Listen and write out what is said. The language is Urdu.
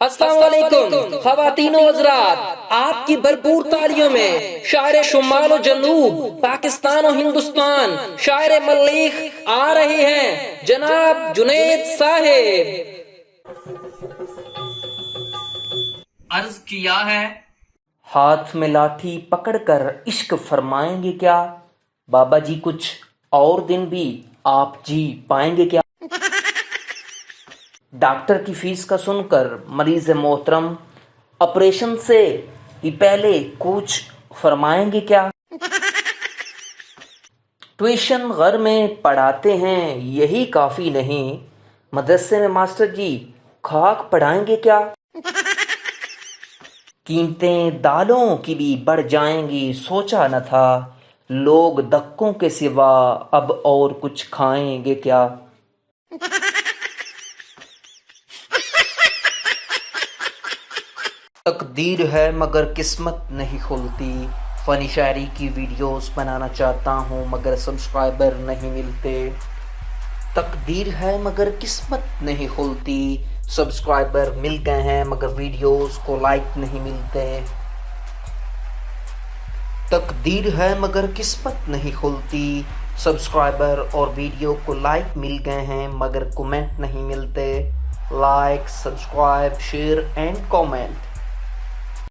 السلام علیکم خواتین و حضرات، آپ کی بھرپور تالیوں میں شاعر شمال و جنوب پاکستان و ہندوستان، شاعر مریخ آ رہے ہیں جناب جنید صاحب۔ عرض کیا ہے ہاتھ میں لاٹھی پکڑ کر عشق فرمائیں گے کیا؟ بابا جی کچھ اور دن بھی آپ جی پائیں گے کیا؟ ڈاکٹر کی فیس کا سن کر مریض محترم آپریشن سے ہی پہلے کچھ فرمائیں گے کیا؟ ٹیوشن گھر میں پڑھاتے ہیں یہی کافی نہیں، مدرسے میں ماسٹر جی خاک پڑھائیں گے کیا؟ قیمتیں دالوں کی بھی بڑھ جائیں گی، سوچا نہ تھا لوگ دھکوں کے سوا اب اور کچھ کھائیں گے کیا؟ تقدیر ہے مگر قسمت نہیں کھلتی، فنی شاعری کی ویڈیوز بنانا چاہتا ہوں مگر سبسکرائبر نہیں ملتے۔ تقدیر ہے مگر قسمت نہیں کھلتی، سبسکرائبر مل گئے ہیں مگر ویڈیوز کو لائک نہیں ملتے۔ تقدیر ہے مگر قسمت نہیں کھلتی، سبسکرائبر اور ویڈیو کو لائک مل گئے ہیں مگر کومنٹ نہیں ملتے۔ Like, subscribe, share and comment.